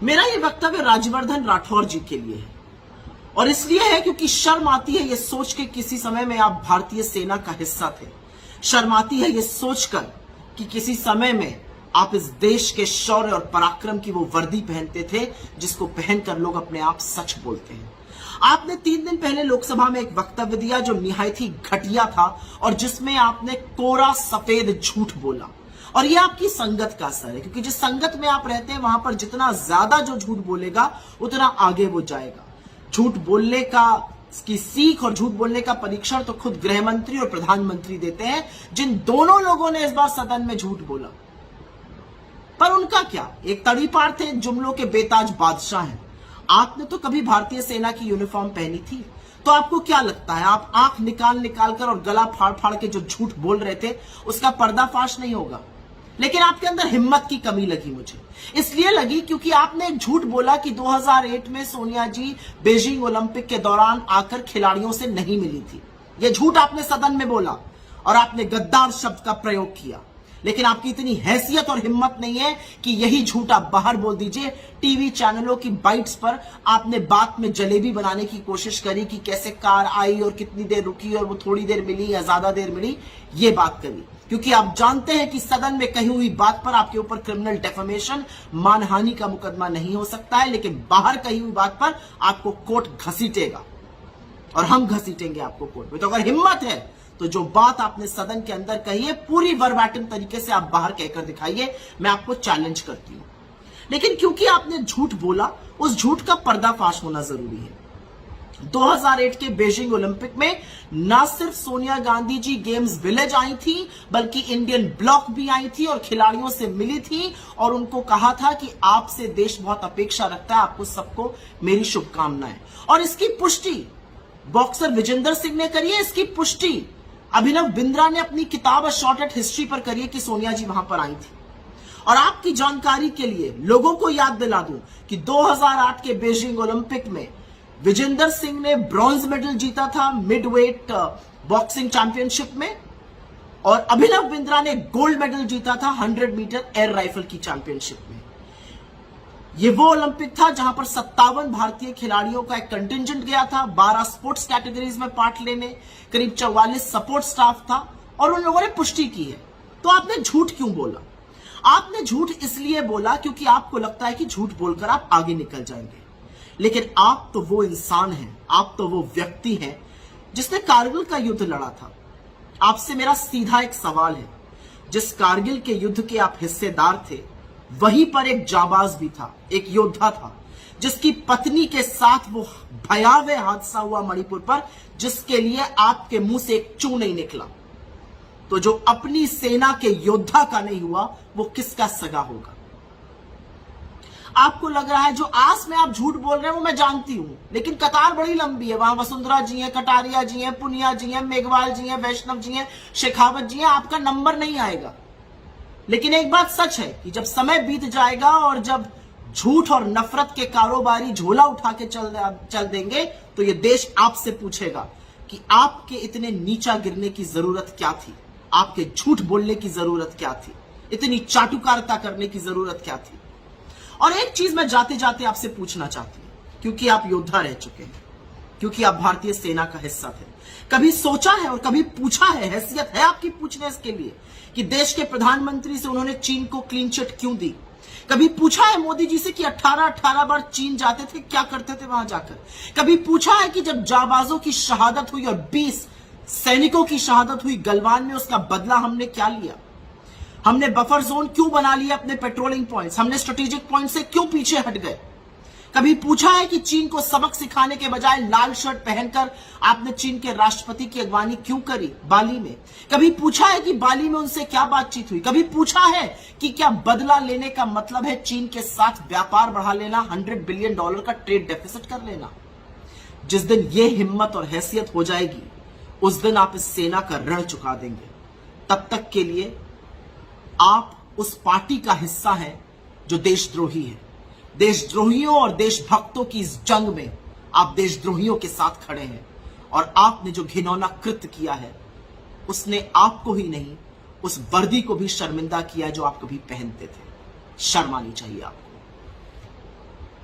मेरा ये वक्तव्य राज्यवर्धन राठौर जी के लिए है और इसलिए है क्योंकि शर्म आती है ये सोच के किसी समय में आप भारतीय सेना का हिस्सा थे। शर्म आती है ये सोचकर कि किसी समय में आप इस देश के शौर्य और पराक्रम की वो वर्दी पहनते थे जिसको पहनकर लोग अपने आप सच बोलते हैं। आपने 3 दिन पहले लोकसभा में एक वक्तव्य दिया जो निहायत ही घटिया था और जिसमें आपने कोरा सफेद झूठ बोला और ये आपकी संगत का असर है, क्योंकि जिस संगत में आप रहते हैं वहां पर जितना ज्यादा जो झूठ बोलेगा उतना आगे वो जाएगा। झूठ बोलने की सीख और झूठ बोलने का परीक्षण तो खुद गृह मंत्री और प्रधानमंत्री देते हैं, जिन दोनों लोगों ने इस बार सदन में झूठ बोला। पर उनका क्या, एक तड़ीपार थे, जुमलों के बेताज बादशाह हैं। आपने तो कभी भारतीय सेना की यूनिफॉर्म पहनी थी, तो आपको क्या लगता है आप आंख निकाल निकाल कर और गला फाड़ फाड़ के जो झूठ बोल रहे थे उसका पर्दाफाश नहीं होगा? लेकिन आपके अंदर हिम्मत की कमी लगी मुझे, इसलिए लगी क्योंकि आपने एक झूठ बोला कि 2008 में सोनिया जी बीजिंग ओलंपिक के दौरान आकर खिलाड़ियों से नहीं मिली थी। यह झूठ आपने सदन में बोला और आपने गद्दार शब्द का प्रयोग किया, लेकिन आपकी इतनी हैसियत और हिम्मत नहीं है कि यही झूठ आप बाहर बोल दीजिए। टीवी चैनलों की बाइट्स पर आपने बात में जलेबी बनाने की कोशिश करी कि कैसे कार आई और कितनी देर रुकी और वो थोड़ी देर मिली या ज्यादा देर मिली, ये बात करी, क्योंकि आप जानते हैं कि सदन में कही हुई बात पर आपके ऊपर क्रिमिनल डेफेमेशन, मानहानि का मुकदमा नहीं हो सकता है, लेकिन बाहर कही हुई बात पर आपको कोर्ट घसीटेगा और हम घसीटेंगे आपको कोर्ट में। तो अगर हिम्मत है तो जो बात आपने सदन के अंदर कही है पूरी वर्बाटिम तरीके से आप बाहर कहकर दिखाइए, मैं आपको चैलेंज करती हूं। लेकिन क्योंकि आपने झूठ बोला, उस झूठ का पर्दाफाश होना जरूरी है। 2008 के बीजिंग ओलंपिक में न सिर्फ Sonia Gandhi ji games village I थी, बल्कि इंडियन ब्लॉक भी आई थी और खिलाड़ियों से मिली थी और उनको कहा था कि आपसे देश बहुत अपेक्षा रखता है, आपको सबको मेरी शुभकामनाएं। और इसकी पुष्टि बॉक्सर विजेंदर सिंह ने करी है, इसकी पुष्टि अभिनव बिंद्रा ने अपनी किताब शॉर्ट एट हिस्ट्री पर करी है कि सोनिया जी वहां पर आई थी। और आपकी जानकारी के लिए लोगों को याद दिला दूं कि 2008 के बीजिंग ओलंपिक में विजेंदर सिंह ने ब्रॉन्ज मेडल जीता था मिडवेट बॉक्सिंग चैंपियनशिप में और अभिनव बिंद्रा ने गोल्ड मेडल जीता था 100 मीटर एयर राइफल की चैंपियनशिप में। यह वो ओलंपिक था जहां पर 57 भारतीय खिलाड़ियों का एक कंटिंजेंट गया था, 12 स्पोर्ट्स कैटेगरीज में पार्ट लेने, करीब 44 सपोर्ट स्टाफ था और उन लोगों ने पुष्टि की है। तो आपने झूठ क्यों बोला? आपने झूठ इसलिए बोला क्योंकि आपको लगता है कि झूठ बोलकर आप आगे निकल जाएंगे, लेकिन आप तो वो इंसान हैं, आप तो वो व्यक्ति हैं जिसने कारगिल का युद्ध लड़ा था। आपसे मेरा सीधा एक सवाल है, जिस कारगिल के युद्ध के आप हिस्सेदार थे वहीं पर एक जाबाज भी था, एक योद्धा था जिसकी पत्नी के साथ वो भयावह हादसा हुआ मणिपुर पर, जिसके लिए आपके मुंह से एक चू नहीं निकला। तो जो अपनी सेना के योद्धा का नहीं हुआ वो किसका सगा होगा? आपको लग रहा है जो आस में आप झूठ बोल रहे हैं वो मैं जानती हूं, लेकिन कतार बड़ी लंबी है। वहां वसुंधरा जी हैं, कटारिया जी हैं, पुनिया जी हैं, मेघवाल जी हैं, वैष्णव जी हैं, शेखावत जी हैं, आपका नंबर नहीं आएगा। लेकिन एक बात सच है कि जब समय बीत जाएगा और जब झूठ और नफरत के कारोबारी झोला उठा के चल देंगे तो ये देश आपसे पूछेगा कि आपके इतने नीचा गिरने की जरूरत क्या थी, आपके झूठ बोलने की जरूरत क्या थी, इतनी चाटुकारिता करने की जरूरत क्या थी। और एक चीज मैं जाते जाते आपसे पूछना चाहती हूं, क्योंकि आप योद्धा रह चुके हैं, क्योंकि आप भारतीय सेना का हिस्सा थे, कभी सोचा है और कभी पूछा है, हैसियत है आपकी पूछने इसके लिए कि देश के प्रधानमंत्री से उन्होंने चीन को क्लीन चिट क्यों दी? कभी पूछा है मोदी जी से कि 18 बार चीन जाते थे, क्या करते थे वहां जाकर? कभी पूछा है कि जब जाबाजों की शहादत हुई और 20 सैनिकों की शहादत हुई गलवान में, उसका बदला हमने क्या लिया? हमने बफर जोन क्यों बना लिया अपने पेट्रोलिंग पॉइंट्स? हमने स्ट्रेटेजिक पॉइंट से क्यों पीछे हट गए? कभी पूछा है कि चीन को सबक सिखाने के बजाय लाल शर्ट पहनकर आपने चीन के राष्ट्रपति की अगवानी क्यों करी बाली में? कभी पूछा है कि बाली में उनसे क्या बातचीत हुई? कभी पूछा है कि क्या बदला लेने का मतलब है चीन के साथ व्यापार बढ़ा लेना, $100 बिलियन का ट्रेड डेफिसिट कर लेना? जिस दिन यह हिम्मत और हैसियत हो जाएगी उस दिन आप इस सेना का ऋण चुका देंगे। तब तक के लिए आप उस पार्टी का हिस्सा हैं जो देशद्रोही है। देशद्रोहियों और देशभक्तों की इस जंग में आप देशद्रोहियों के साथ खड़े हैं और आपने जो घिनौना कृत्य किया है उसने आपको ही नहीं, उस वर्दी को भी शर्मिंदा किया जो आप कभी पहनते थे। शर्म आनी चाहिए आपको।